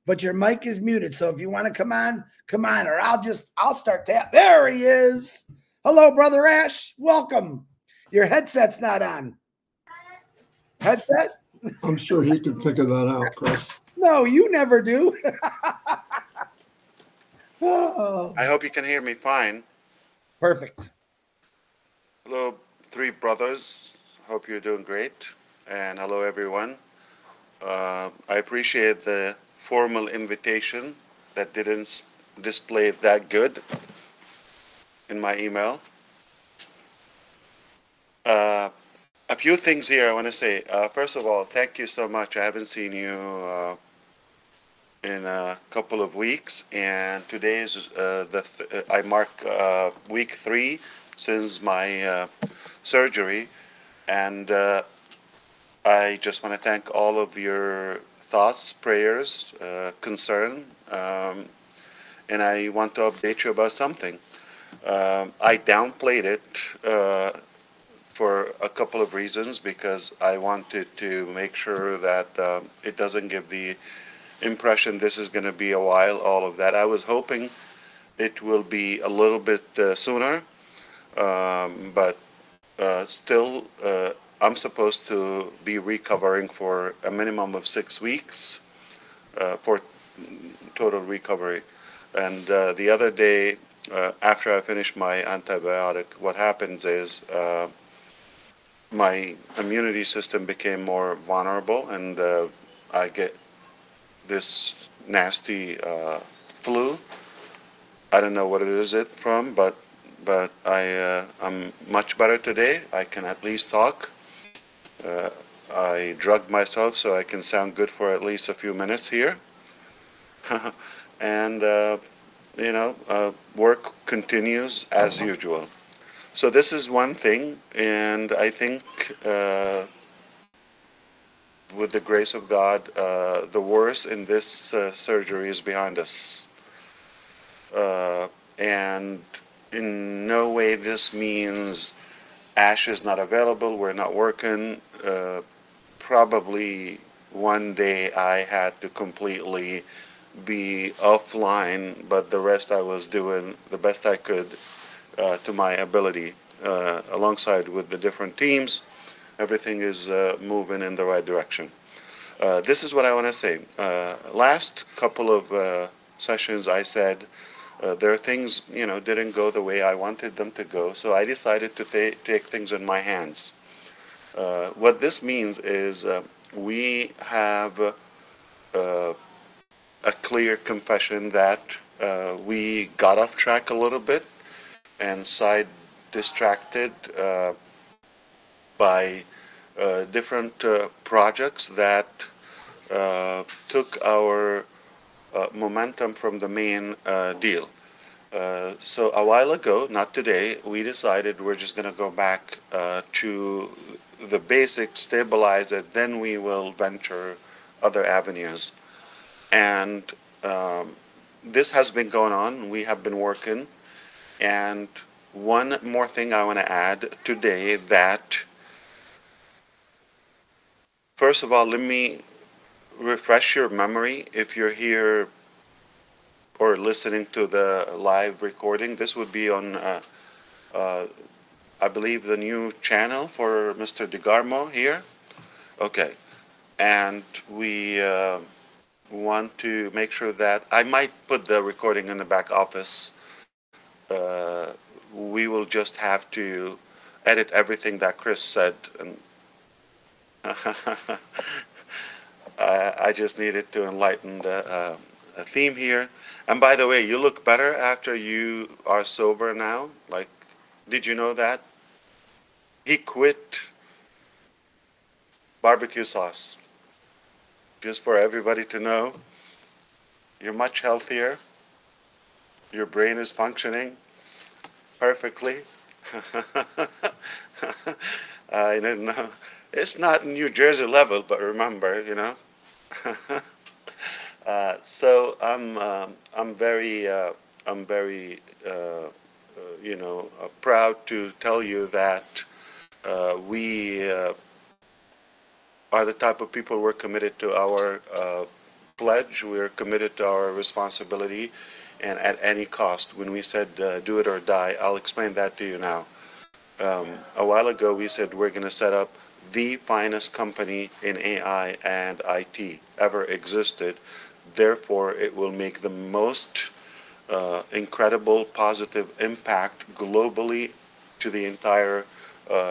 but your mic is muted. So if you want to come on, or I'll start tap. There he is. Hello, Brother Ash. Welcome. Your headset's not on. Headset? I'm sure he can figure that out, Chris. No, you never do. Oh. I hope you can hear me fine. Perfect. Hello, three brothers. Hope you're doing great. And hello, everyone. I appreciate the formal invitation that didn't display that good in my email. A few things here I want to say. First of all, thank you so much. I haven't seen you in a couple of weeks, and today is I mark week 3 since my surgery, and I just want to thank all of your thoughts, prayers, concern, and I want to update you about something. I downplayed it for a couple of reasons, because I wanted to make sure that it doesn't give the impression this is going to be a while, all of that. I was hoping it will be a little bit sooner, but still I'm supposed to be recovering for a minimum of 6 weeks for total recovery. And the other day, after I finished my antibiotic, what happens is my immunity system became more vulnerable, and I get this nasty flu. I don't know what it is from, but I'm much better today. I can at least talk. I drugged myself so I can sound good for at least a few minutes here. And you know, work continues as usual. So this is one thing, and I think with the grace of God, the worst in this surgery is behind us. And in no way this means Ash is not available, we're not working. Probably one day I had to completely be offline, but the rest I was doing the best I could to my ability, alongside with the different teams. Everything is moving in the right direction. This is what I want to say. Last couple of sessions I said there are things, you know, didn't go the way I wanted them to go, so I decided to take things in my hands. What this means is we have a clear confession that we got off track a little bit and side distracted by different projects that took our momentum from the main deal. So a while ago, not today, we decided we're just going to go back to the basics, stabilize it, then we will venture other avenues. And this has been going on. We have been working. And one more thing I want to add today, that first of all, let me refresh your memory. If you're here or listening to the live recording, this would be on I believe the new channel for Mr. DeGarmo here. Okay, and we want to make sure that I might put the recording in the back office. We will just have to edit everything that Chris said, and I just needed to enlighten the theme here. And by the way, you look better after you are sober now. Like, did you know that? He quit barbecue sauce. Just for everybody to know, you're much healthier. Your brain is functioning perfectly. I don't know. It's not New Jersey level, but remember, you know. So I'm very you know, proud to tell you that we are the type of people we're committed to our pledge. We're committed to our responsibility, and at any cost. When we said do it or die, I'll explain that to you now. A while ago, we said we're going to set up the finest company in AI and IT ever existed. Therefore, it will make the most incredible positive impact globally to the entire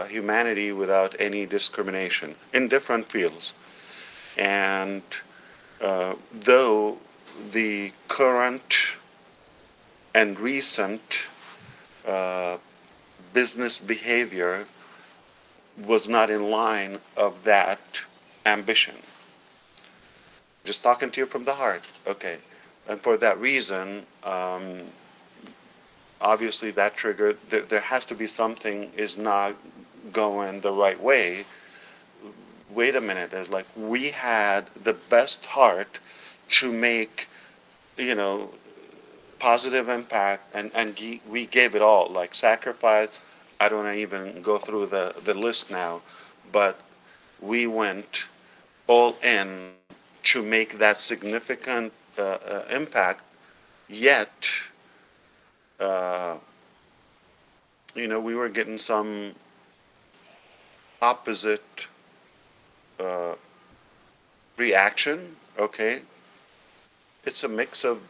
humanity without any discrimination in different fields. And though the current and recent uh, business behavior was not in line of that ambition. Just talking to you from the heart, okay. And for that reason, obviously that triggered, there has to be something is not going the right way. Wait a minute, it's like we had the best heart to make, you know, positive impact, and we gave it all, like sacrifice. I don't even go through the list now, but we went all in to make that significant impact, yet, uh, we were getting some opposite uh, reaction, okay? It's a mix of,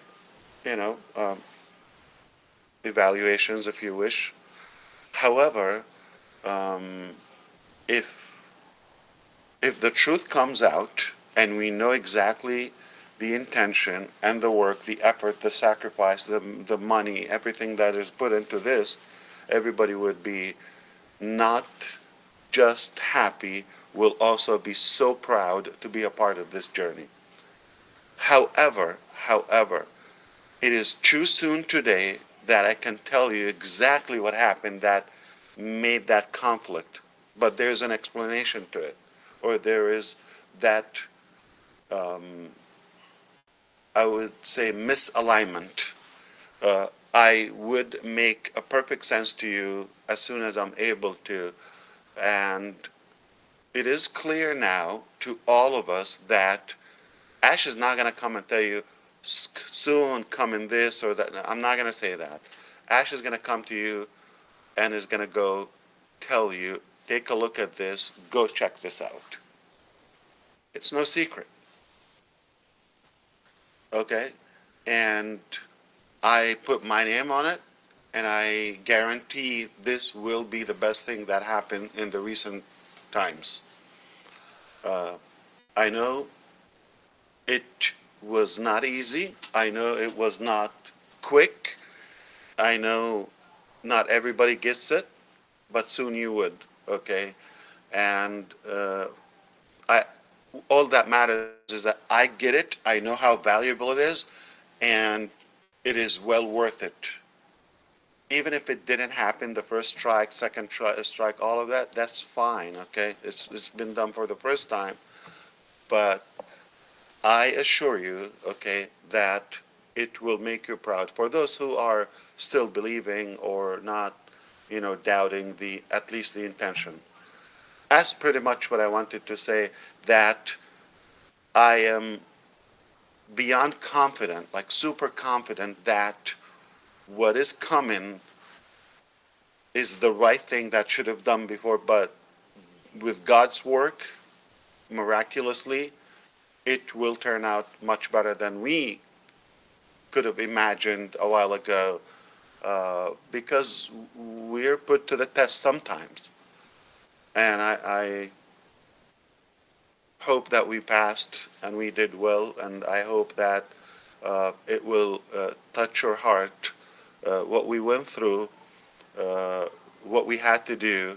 you know, um, evaluations, if you wish. However, um, if if the truth comes out and we know exactly the intention and the work, the effort, the sacrifice, the money, everything that is put into this, everybody would be not just happy, will also be so proud to be a part of this journey. However, it is too soon today that I can tell you exactly what happened that made that conflict. But there's an explanation to it, or there is that, um, I would say, misalignment. I would make a perfect sense to you as soon as I'm able to. And it is clear now to all of us that Ash is not going to come and tell you soon come in this or that. I'm not going to say that. Ash is going to come to you and is going to go tell you, take a look at this, go check this out. It's no secret. Okay? And I put my name on it, and I guarantee this will be the best thing that happened in the recent times. I know it was not easy. I know it was not quick. I know not everybody gets it, but soon you would. Okay? And I, all that matters is that I get it. I know how valuable it is, and it is well worth it. Even if it didn't happen the first strike, second strike, all of that, that's fine. Okay, it's been done for the first time, but I assure you, okay, that it will make you proud. For those who are still believing or not, doubting the at least the intention. That's pretty much what I wanted to say. That I am beyond confident, like super confident, that what is coming is the right thing that should have done before, but with God's work, miraculously, it will turn out much better than we could have imagined a while ago, because we're put to the test sometimes. And I hope that we passed and we did well, and I hope that it will touch your heart, what we went through, uh, what we had to do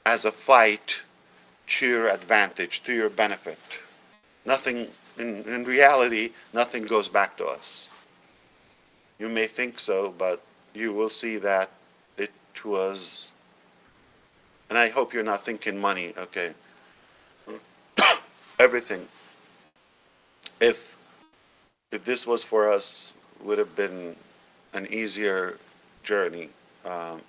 as a fight to your advantage, to your benefit. Nothing, in reality, nothing goes back to us. You may think so, but you will see that it was, and I hope you're not thinking money, okay? Everything. If if this was for us, would have been an easier journey. Um,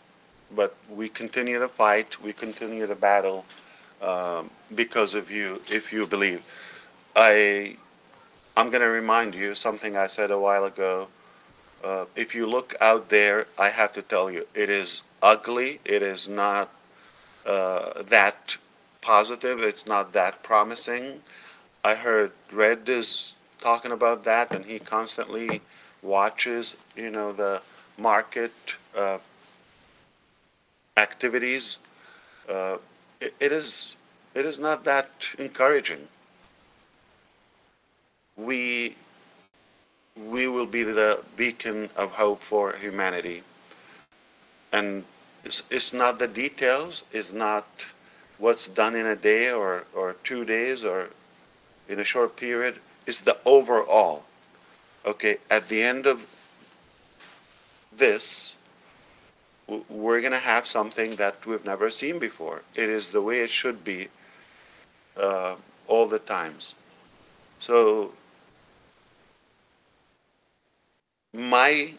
but we continue the fight, we continue the battle, because of you, if you believe. I I'm going to remind you something I said a while ago. If you look out there, I have to tell you, it is ugly. It is not that positive. It's not that promising. I heard Red is talking about that, and he constantly watches, the market activities. Uh, it, it is it is not that encouraging. We we will be the beacon of hope for humanity, and it's not the details. It's not what's done in a day or 2 days or in a short period. It's the overall. Okay, at the end of this, we're going to have something that we've never seen before. It is the way it should be uh, all the times. So my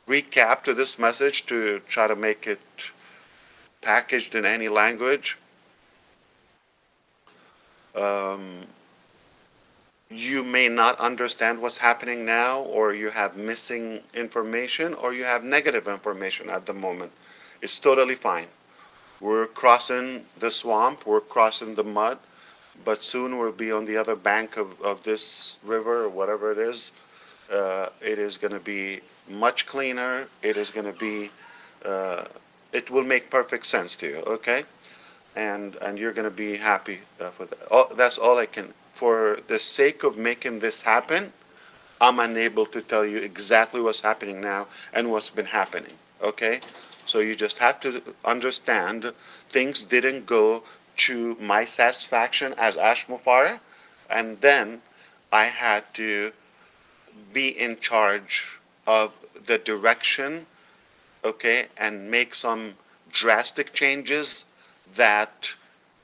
recap to this message, to try to make it packaged in any language, um, you may not understand what's happening now, or you have missing information, or you have negative information at the moment. It's totally fine. We're crossing the swamp, we're crossing the mud, but soon we'll be on the other bank of this river or whatever it is. It is going to be much cleaner. It is going to be, uh, it will make perfect sense to you, okay? And you're going to be happy for that. That's all I can. For the sake of making this happen, I'm unable to tell you exactly what's happening now and what's been happening, okay? So you just have to understand things didn't go to my satisfaction as Ash Mufareh, and then I had to be in charge of the direction, okay, and make some drastic changes that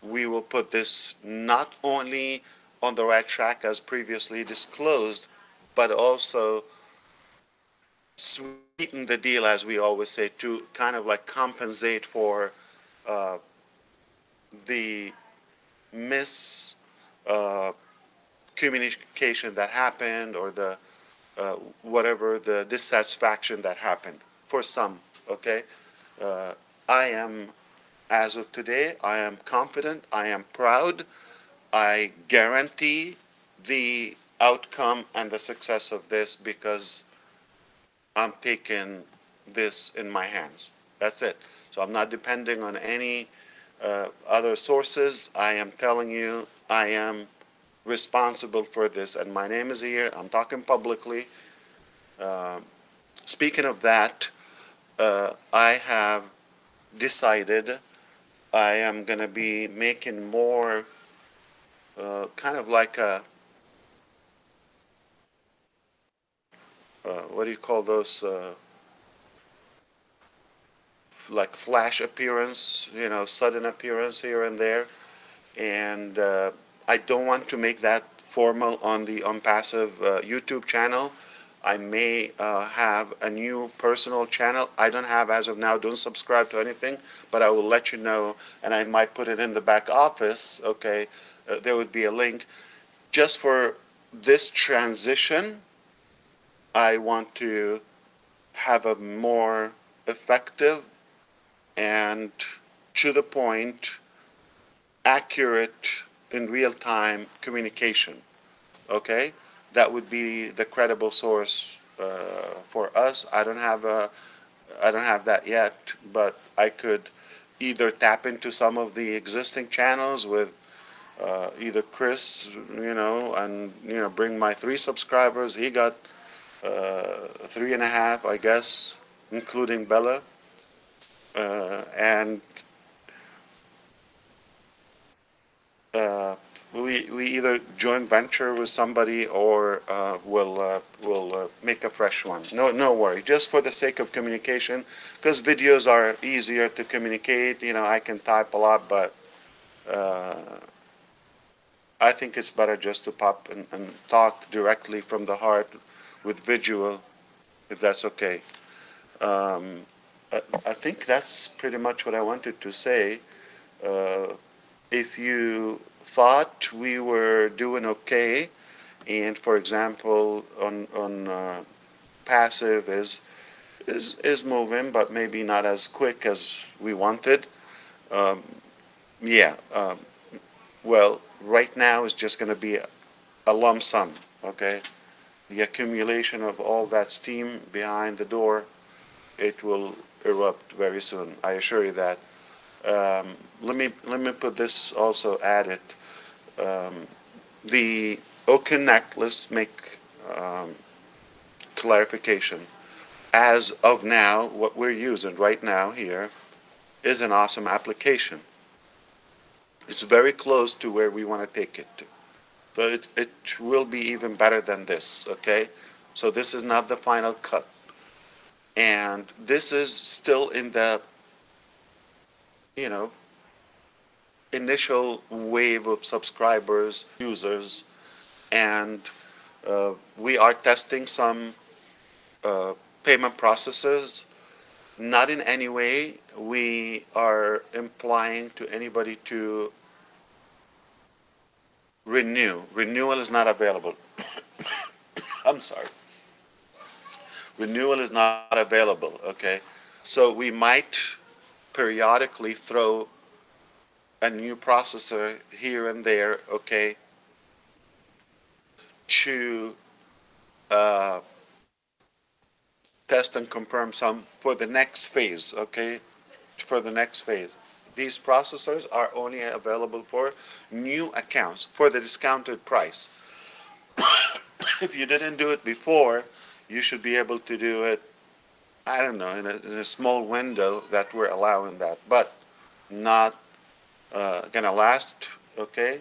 we will put this not only on the right track as previously disclosed, but also sweeten the deal, as we always say, to kind of like compensate for uh, the mis uh, communication that happened, or the whatever the dissatisfaction that happened for some. Okay, uh, I am, as of today, I am confident, I am proud, I guarantee the outcome and the success of this, because I'm taking this in my hands. That's it. So I'm not depending on any other sources. I am telling you, I am responsible for this, and my name is here. I'm talking publicly. Uh, Speaking of that, I have decided I am going to be making more kind of like a, what do you call those, like flash appearance, sudden appearance here and there. And I don't want to make that formal on the Onpassive YouTube channel. I may have a new personal channel. I don't have as of now, don't subscribe to anything, but I will let you know, and I might put it in the back office, okay? There would be a link. Just for this transition, I want to have a more effective and to the point, accurate, in real time communication. Okay, that would be the credible source for us. I don't have that yet, but I could either tap into some of the existing channels with either Chris, and bring my 3 subscribers. He got 3.5, I guess, including Bella, and uh, we either joint venture with somebody, or we'll make a fresh one. No worry. Just for the sake of communication, because videos are easier to communicate. I can type a lot, but I think it's better just to pop and talk directly from the heart with visual, if that's okay. Um, I think that's pretty much what I wanted to say. Uh, if you thought we were doing okay And for example, on passive is moving, but maybe not as quick as we wanted. Um, yeah. Well, right now is just going to be a lump sum. Okay. The accumulation of all that steam behind the door, it will erupt very soon. I assure you that. Let me put this also added. Um, the OConnect, let's make um, clarification. As of now, what we're using right now here is an awesome application. It's very close to where we want to take it to. But it will be even better than this, okay? So this is not the final cut. And this is still in the, you know, initial wave of subscribers, users, and we are testing some uh, payment processes. Not in any way we are implying to anybody to renew. Renewal is not available. I'm sorry. Renewal is not available, okay? So we might periodically throw a new processor here and there, okay, to uh, test and confirm some for the next phase, okay? For the next phase. These processors are only available for new accounts for the discounted price. If you didn't do it before, you should be able to do it, I don't know, in a small window that we're allowing that, but not gonna last, okay?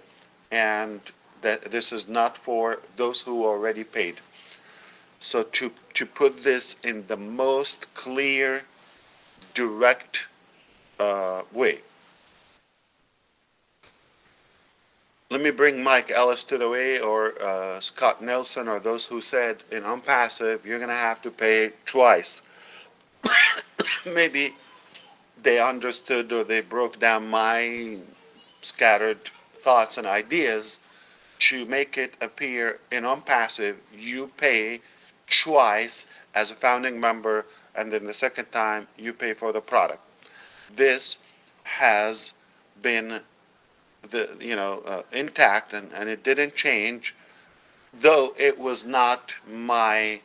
And that this is not for those who already paid. So to put this in the most clear, direct way, let me bring Mike Ellis to the way, or Scott Nelson, or those who said in Onpassive, you're gonna have to pay twice. Maybe they understood or they broke down my scattered thoughts and ideas to make it appear in Onpassive, you pay twice as a founding member, and then the second time you pay for the product. This has been intact, and it didn't change, though it was not my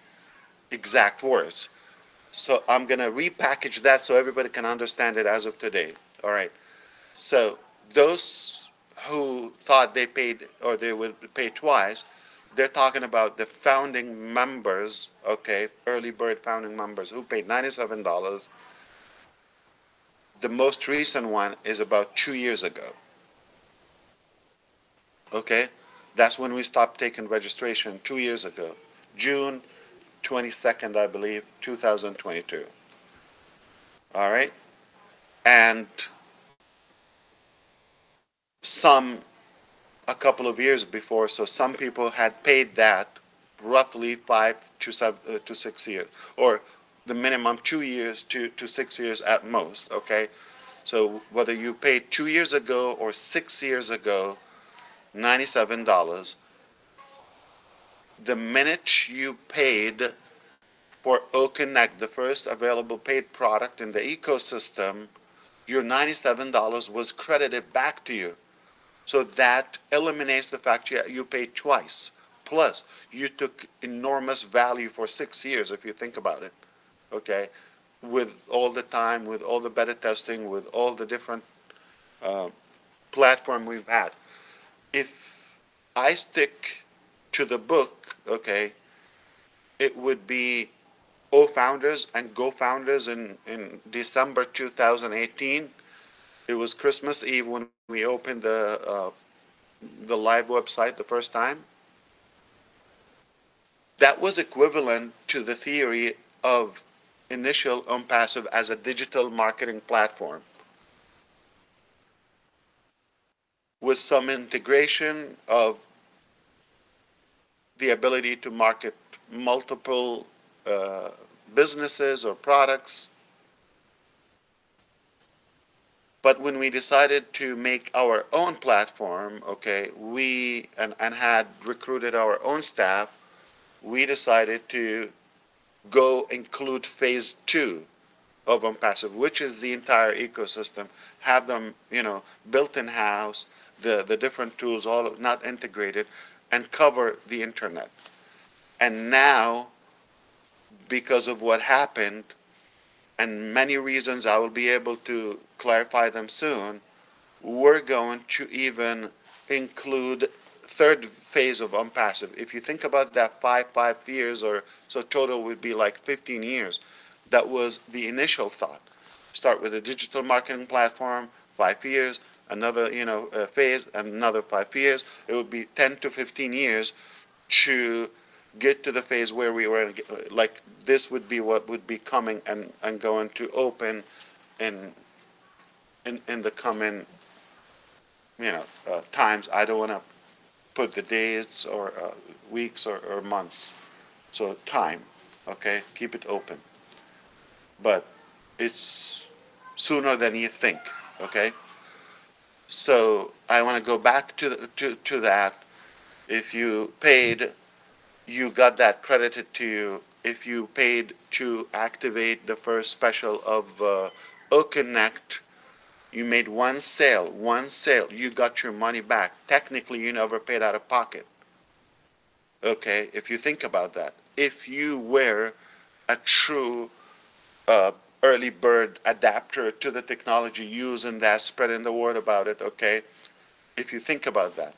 exact words. So I'm gonna repackage that so everybody can understand it as of today. All right. So those who thought they paid or they would pay twice, they're talking about the founding members, okay, early bird founding members who paid $97. The most recent one is about 2 years ago. Okay, that's when we stopped taking registration 2 years ago, June 22nd, I believe, 2022. All right, and some a couple of years before, so some people had paid that roughly 5 to 6 years, or the minimum 2 years to 6 years at most. Okay, so whether you paid 2 years ago or 6 years ago, $97. The minute you paid for OConnect, the first available paid product in the ecosystem, your $97 was credited back to you. So that eliminates the fact you paid twice. Plus, you took enormous value for 6 years, if you think about it. Okay, with all the time, with all the beta testing, with all the different uh, platform we've had. If I stick to the book, okay, it would be O Founders and Go Founders in December 2018. It was Christmas Eve when we opened the live website the first time. That was equivalent to the theory of initial Onpassive as a digital marketing platform with some integration of the ability to market multiple uh, businesses or products. But when we decided to make our own platform, okay, and had recruited our own staff, we decided to go include phase two of Onpassive, which is the entire ecosystem, have them, built in house, the different tools all not integrated, and cover the internet. And now, because of what happened, and many reasons I will be able to clarify them soon, we're going to even include third phase of Onpassive. If you think about that 5 years, or so total would be like 15 years. That was the initial thought. Start with a digital marketing platform, 5 years, another phase, another 5 years. It would be 10 to 15 years to get to the phase where we were like this would be what would be coming and going to open in in the coming times. I don't want to put the days or weeks or months. So time, okay, keep it open. But it's sooner than you think, okay. So I want to go back to that. If you paid, you got that credited to you. If you paid to activate the first special of OConnect, you made one sale, you got your money back. Technically, you never paid out of pocket. Okay, if you think about that. If you were a true uh, early bird adapter to the technology, using that, spreading the word about it, okay, if you think about that.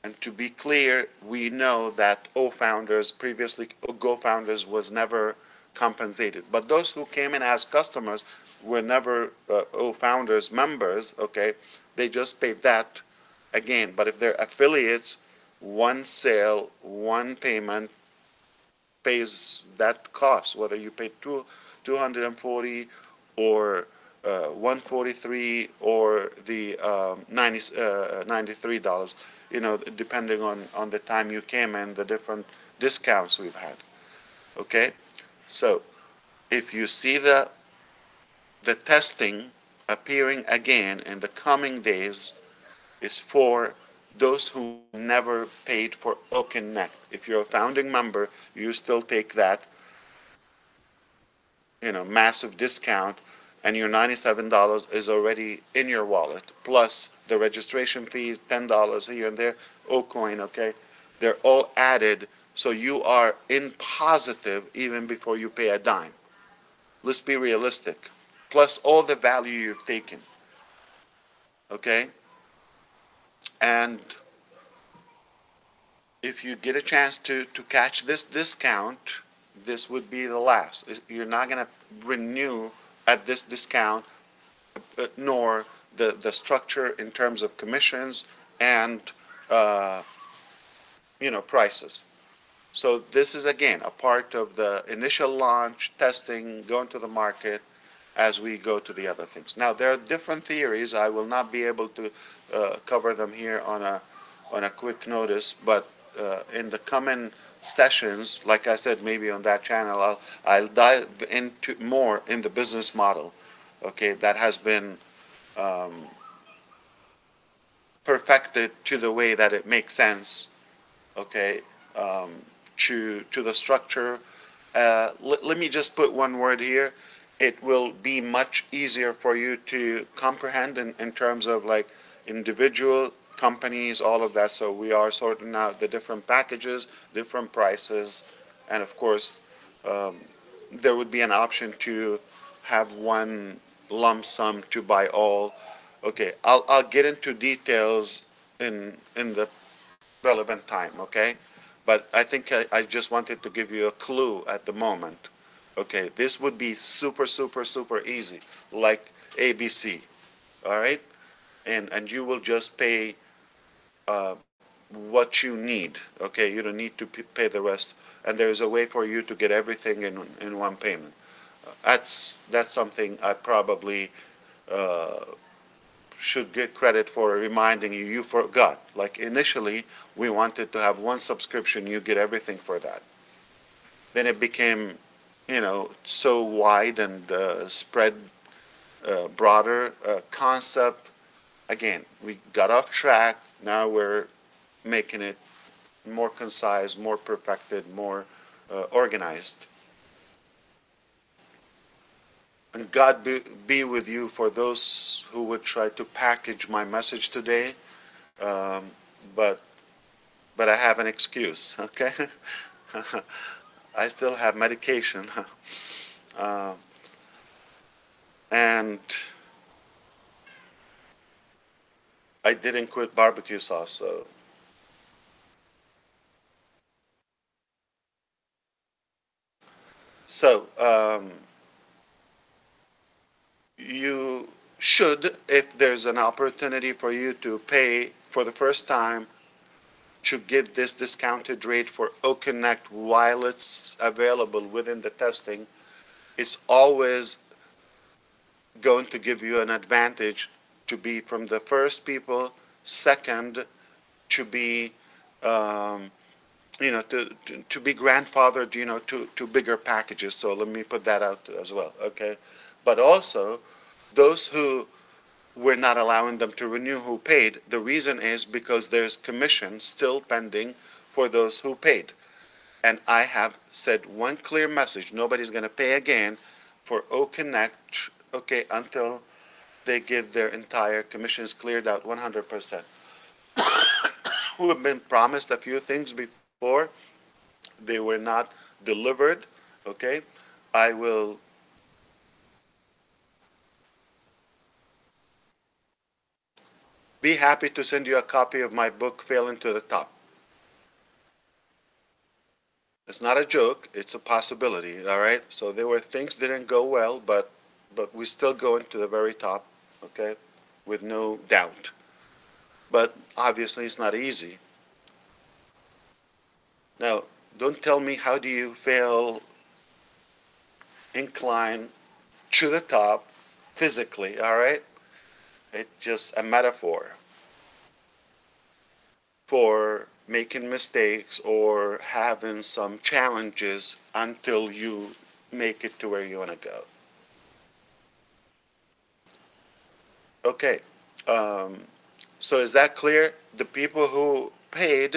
And to be clear, we know that O founders, previously Go founders, was never compensated. But those who came in as customers were never O founders members, okay? They just paid that again. But if they're affiliates, one sale, one payment pays that cost, whether you pay 240 or 143 or the 93 dollars, depending on the time you came and the different discounts we've had. Okay, so if you see the testing appearing again in the coming days, is for those who never paid for OConnect. If you're a founding member, you still take that, massive discount, and your $97 is already in your wallet, plus the registration fees, $10 here and there, OCoin, okay? They're all added, so you are in positive even before you pay a dime. Let's be realistic. Plus all the value you've taken, okay? And if you get a chance to catch this discount, this would be the last. You're not going to renew at this discount, nor the structure in terms of commissions and uh, prices. So this is again a part of the initial launch, testing, going to the market as we go to the other things. Now there are different theories. I will not be able to cover them here on a quick notice, but in the coming sessions, like I said, maybe on that channel, I'll dive into more in the business model. Okay, that has been um, perfected to the way that it makes sense. Okay, um, to the structure. Let me just put one word here. It will be much easier for you to comprehend in terms of like individual companies, all of that. So we are sorting out the different packages, different prices, and of course, um, there would be an option to have one lump sum to buy all. Okay, I'll get into details in the relevant time, okay? But I think I just wanted to give you a clue at the moment. Okay, this would be super, super, super easy, like ABC, all right? And you will just pay uh, what you need, okay? You don't need to pay the rest. And there's a way for you to get everything in one payment. That's something I probably uh, should get credit for reminding you. You forgot. Like initially, we wanted to have one subscription, you get everything for that. Then it became, so wide and spread broader concept. Again, we got off track. Now we're making it more concise, more perfected, more organized. And God be with you for those who would try to package my message today. Um, but I have an excuse, okay? I still have medication. uh, and I didn't quit barbecue sauce, so you should, if there's an opportunity for you to pay for the first time to get this discounted rate for OConnect while it's available within the testing, it's always going to give you an advantage to be from the first people, second, to be to be grandfathered, to bigger packages. So let me put that out as well, okay? But also, those who we're not allowing them to renew who paid, the reason is because there's commission still pending for those who paid. And I have said one clear message: nobody's going to pay again for OConnect, okay, until they get their entire commissions cleared out 100%. Who have been promised a few things before, they were not delivered, okay? I will be happy to send you a copy of my book, Failing to the Top. It's not a joke, it's a possibility, all right? So there were things that didn't go well, but we still going to the very top, okay? With no doubt. But obviously it's not easy. Now, don't tell me how do you fail incline to the top physically, all right? It's just a metaphor for making mistakes or having some challenges until you make it to where you want to go. Okay, um, so is that clear? The people who paid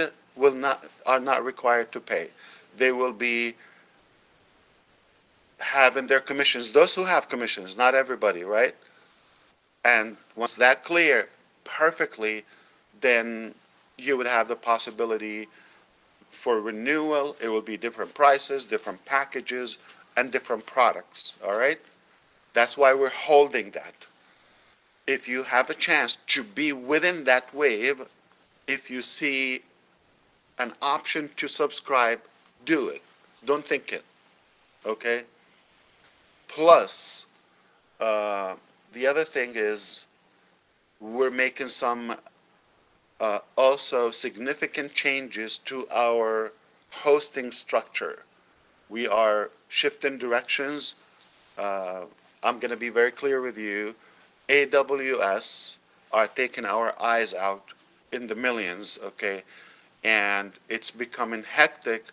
are not required to pay. They will be having their commissions. Those who have commissions, not everybody, right? And once that clear perfectly, then you would have the possibility for renewal. It will be different prices, different packages, and different products. All right? That's why we're holding that. If you have a chance to be within that wave, if you see an option to subscribe, do it. Don't think it. Okay? Plus, uh, the other thing is we're making some also significant changes to our hosting structure. We are shifting directions. Uh, I'm going to be very clear with you. AWS are taking our eyes out in the millions, okay? And it's becoming hectic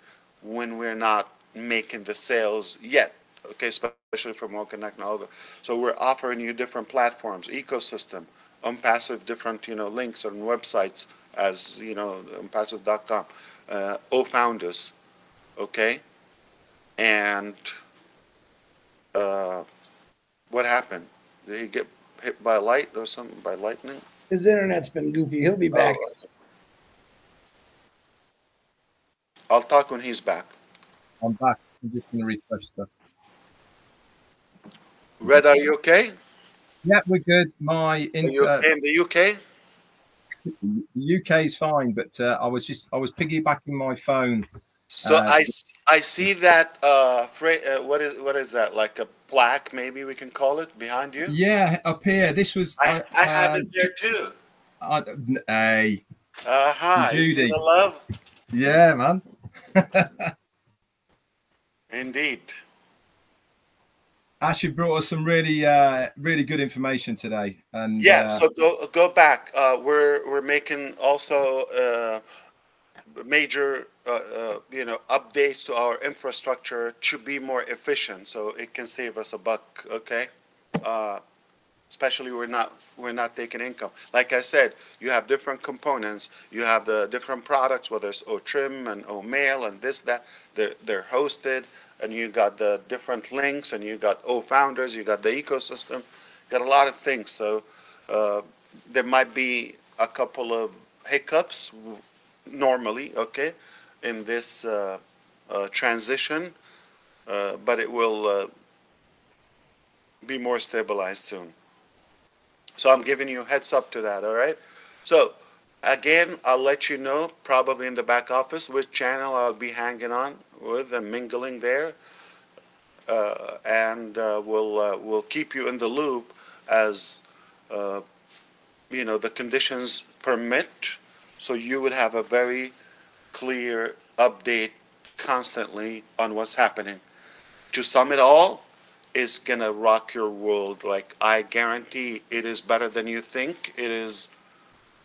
when we're not making the sales yet, okay? Especially from OConnect and all that. So we're offering you different platforms, ecosystem, Onpassive, different, links on websites as, onpassive.com, O-Founders, okay? And uh, what happened? Did he get hit by a light or something, by lightning? His internet's been goofy. He'll be back. Oh, I'll talk when he's back. I'm back. I'm just going to refresh stuff. Red, are you okay? Yeah, we're good. My Are you okay in the UK? The UK is fine, but I was piggybacking my phone. So I see that what is that, like a plaque, maybe we can call it, behind you? Yeah, up here. This was I have it there too. Hey, You see Judy. the love? Yeah, man. Indeed. Actually brought us some really really good information today. And yeah, so go back. We're making also major updates to our infrastructure to be more efficient, so it can save us a buck. Okay. especially we're not taking income. Like I said, you have different components. You have the different products, whether it's O-Trim and O-Mail and this, that. They're hosted, and you got the different links, and you got O-Founders, you got the ecosystem, you got a lot of things. So there might be a couple of hiccups normally, okay, in this transition, but it will be more stabilized soon. So I'm giving you a heads up to that, all right? So again, I'll let you know probably in the back office which channel I'll be hanging on with and mingling there. And we'll keep you in the loop as you know, the conditions permit, so you would have a very clear update constantly on what's happening. To sum it all, it's gonna rock your world. Like, I guarantee it is better than you think. It is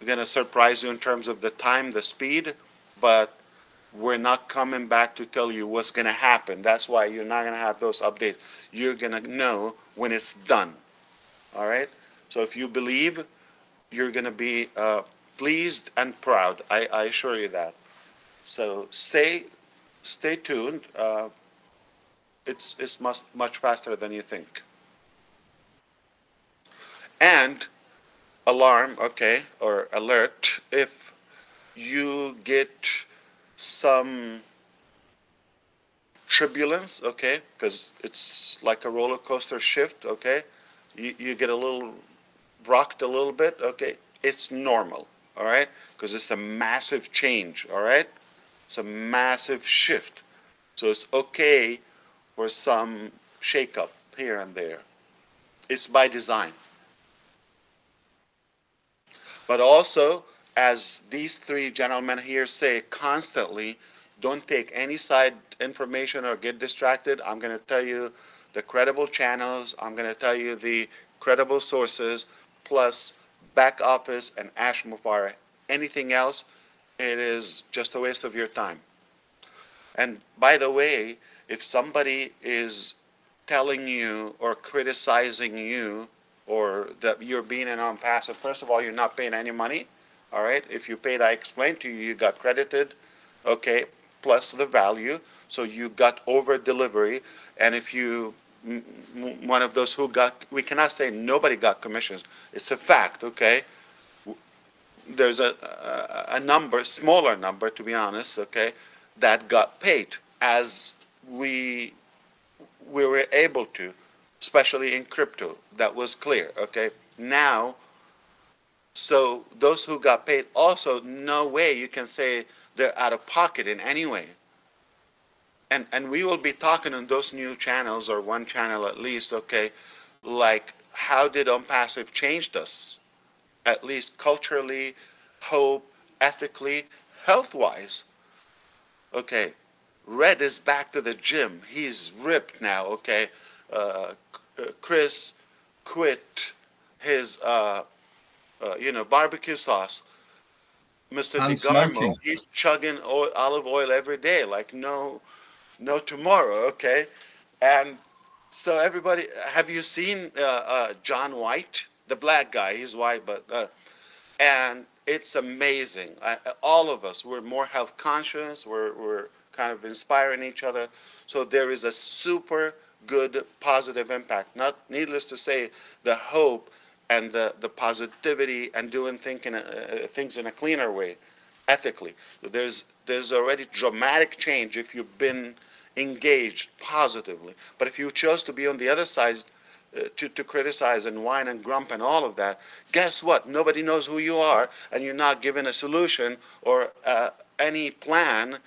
gonna surprise you in terms of the time, the speed, but we're not coming back to tell you what's gonna happen. That's why you're not gonna have those updates. You're gonna know when it's done. All right? So if you believe, you're gonna be pleased and proud. I assure you that. So stay tuned. It's much faster than you think. And alarm, okay, or alert, if you get some turbulence, okay, because it's like a roller coaster shift, okay, you get a little rocked a little bit, okay, it's normal, all right, because it's a massive change, all right, it's a massive shift, so it's okay for some shake-up here and there. It's by design. But also, as these three gentlemen here say constantly, don't take any side information or get distracted. I'm going to tell you the credible channels. I'm going to tell you the credible sources, plus back office and Ash Mufareh. Anything else, it is just a waste of your time. And by the way, if somebody is telling you or criticizing you or that you're being an Onpassive, first of all, you're not paying any money. All right. If you paid, I explained to you, you got credited. Okay. Plus the value. So you got over delivery. And if you, one of those who got, we cannot say nobody got commissions. It's a fact. Okay. There's a number, smaller number, to be honest. Okay. That got paid as we were able to, especially in crypto. That was clear. Okay. Now, so those who got paid also, no way you can say they're out of pocket in any way. And we will be talking on those new channels, or one channel at least, okay, like how did Onpassive changed us, at least culturally, hope, ethically, health-wise. Okay, Red is back to the gym. He's ripped now, okay. Chris quit his barbecue sauce. Mr. And DeGarmo, smoking. he's chugging olive oil every day, like no tomorrow, okay? And so everybody, have you seen John White, the black guy? He's white, but and it's amazing. All of us, we're more health conscious. We're kind of inspiring each other. So there is a super good positive impact. Not needless to say, the hope and the positivity and doing things in a cleaner way, ethically. There's already dramatic change if you've been engaged positively. But if you chose to be on the other side, to criticize and whine and grump and all of that, guess what? Nobody knows who you are, and you're not given a solution or any plan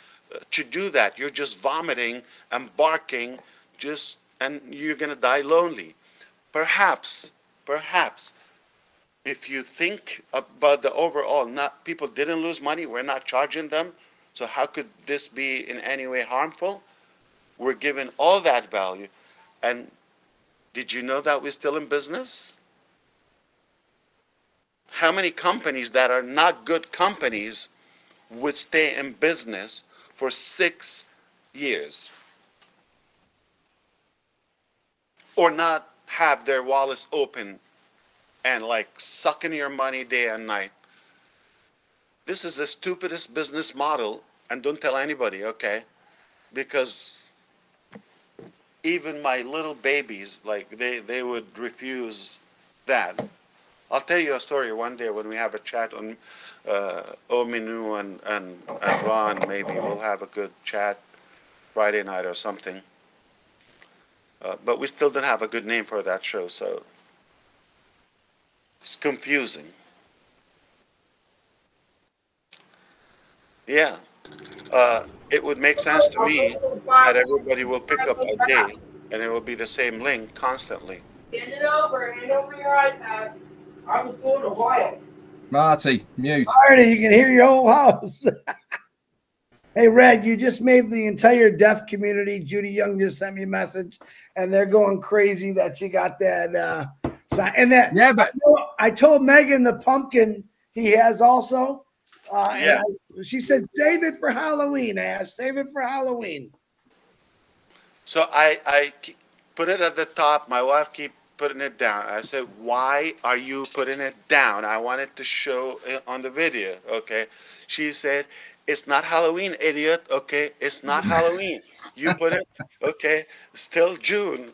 to do that. You're just vomiting and barking, and you're going to die lonely. Perhaps, if you think about the overall, not people didn't lose money, we're not charging them, so how could this be in any way harmful? We're given all that value, and did you know that we're still in business? How many companies that are not good companies would stay in business for 6 years or not have their wallets open and like sucking your money day and night. This is the stupidest business model, and don't tell anybody, okay? Because even my little babies, like they would refuse that. I'll tell you a story one day when we have a chat on Ominu and Ron. Maybe we'll have a good chat Friday night or something. But we still don't have a good name for that show, so it's confusing. Yeah, it would make sense to me that everybody will pick up a day and it will be the same link constantly. Hand over your iPad. I was doing a while. Marty, mute. Marty, you can hear your whole house. Hey, Red, you just made the entire deaf community. Judy Young just sent me a message, and they're going crazy that you got that sign. And that, Yeah, but I told Megan the pumpkin he has also. Yeah. And she said, save it for Halloween, Ash. Save it for Halloween. So I put it at the top. My wife keep putting it down. I said, why are you putting it down? I wanted to show it on the video. Okay. She said, it's not Halloween, idiot. Okay. It's not Halloween. You put it, okay. Still June.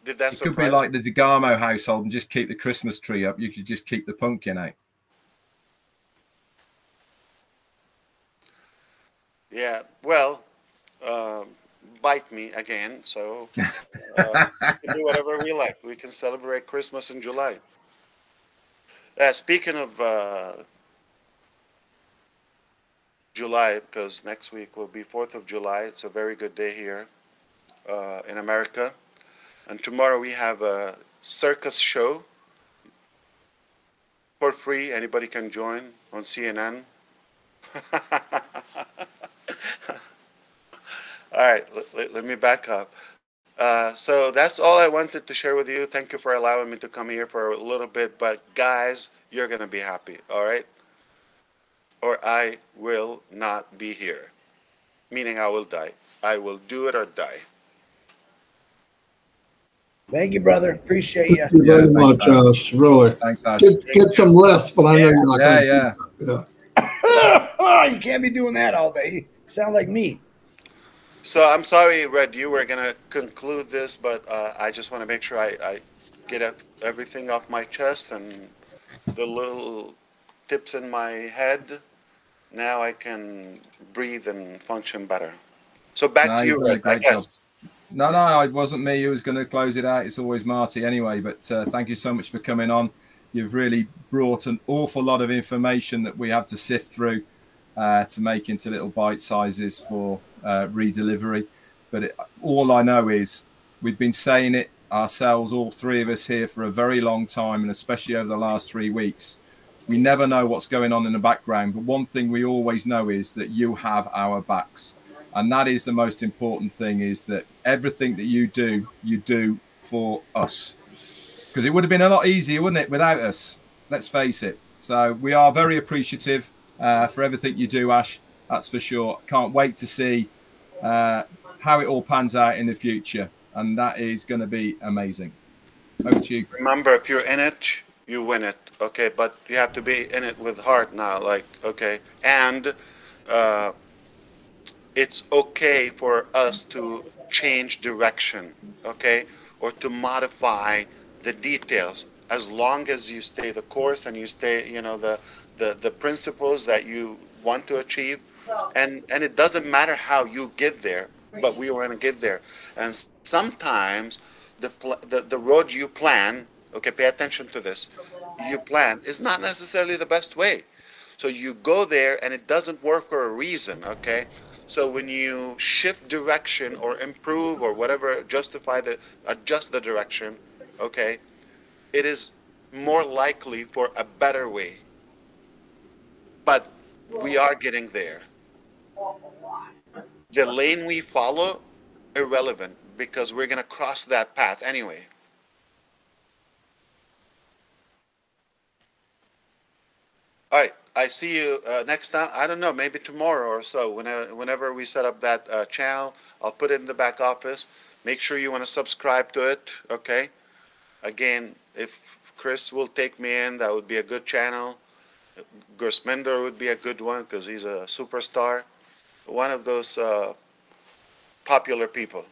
Did that it could be surprise like the DeGarmo household and just keep the Christmas tree up. You could just keep the pumpkin out. Yeah. Well, bite me again. So we can do whatever we like. We can celebrate Christmas in July. Speaking of July, because next week will be 4th of July. It's a very good day here in America. And tomorrow we have a circus show for free. Anybody can join on CNN. All right, let me back up. So that's all I wanted to share with you. Thank you for allowing me to come here for a little bit. But guys, you're going to be happy, all right? Or I will not be here. Meaning I will die. I will do it or die. Thank you, brother. Appreciate Thank you. you very thanks, much, Ash. Ash. Really. Thanks, Ash. Get some rest, but I know you're not Yeah, going to. yeah. Yeah. You can't be doing that all day. You sound like me. So I'm sorry, Red, you were going to conclude this, but I just want to make sure I get everything off my chest and the little tips in my head. Now I can breathe and function better. So back No, to you've you, done a Red, I great job. guess. No, it wasn't me who was going to close it out. It's always Marty anyway. But thank you so much for coming on. You've really brought an awful lot of information that we have to sift through to make into little bite sizes for redelivery. But all I know is we've been saying it ourselves, all three of us here, for a very long time, and especially over the last 3 weeks. We never know what's going on in the background. But one thing we always know is that you have our backs. And that is the most important thing, is that everything that you do for us. Because it would have been a lot easier, wouldn't it, without us? Let's face it. So we are very appreciative for everything you do, Ash. That's for sure. Can't wait to see how it all pans out in the future. And that is going to be amazing. Over to you. Remember, if you're in it, you win it. Okay, but you have to be in it with heart now. Like, okay, and it's okay for us to change direction. Okay, or to modify the details as long as you stay the course and you stay, you know, the principles that you want to achieve. And it doesn't matter how you get there, but we want to get there. And sometimes the road you plan, okay, pay attention to this, you plan is not necessarily the best way. So you go there and it doesn't work for a reason, okay? So when you shift direction or improve or whatever, adjust the direction, okay, it is more likely for a better way. But we are getting there. The lane we follow, irrelevant, because we're going to cross that path anyway. All right. I see you next time. I don't know, maybe tomorrow or so. Whenever we set up that channel, I'll put it in the back office. Make sure you want to subscribe to it. Okay. Again, if Chris will take me in, that would be a good channel. Gersmender would be a good one because he's a superstar. One of those popular people.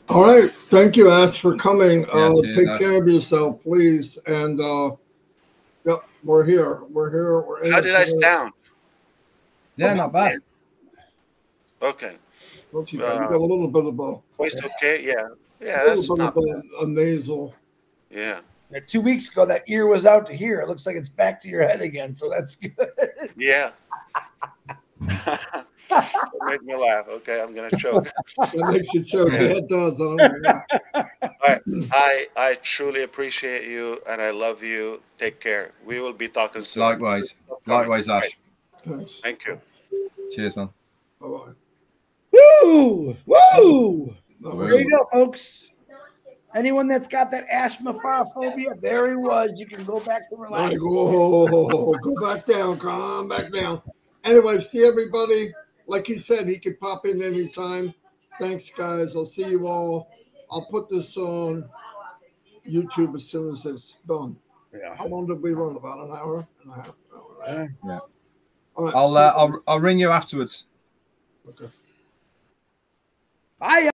All right. Thank you, Ash, for coming. Yeah, cheers, take Ash. care of yourself, please. And yep, we're here. We're here. We're in How it did I together. sound? Yeah, not bad. Okay. Not too bad. You got a little bit of a Voice okay? Yeah. Yeah, little that's bit not of bad. a nasal. Yeah. 2 weeks ago, that ear was out to here. It looks like it's back to your head again, so that's good. Yeah. Don't make me laugh. Okay, I'm gonna choke. That makes you choke. Yeah, it does. I don't know. All right. I truly appreciate you and I love you. Take care. We will be talking soon. Likewise. Likewise, Ash. Thanks. Thank you. Cheers, man. Bye-bye. Woo! Woo! Bye-bye. There you go, folks. Anyone that's got that Ash Mufareh phobia, there he was. You can go back to All right, relax. go back down. Calm back down. Anyway, see everybody. Like he said, he could pop in anytime. Thanks, guys. I'll see you all. I'll put this on YouTube as soon as it's done. Yeah. How long did we run? About an hour and a half. Yeah. All right. I'll ring you afterwards. Okay. Bye.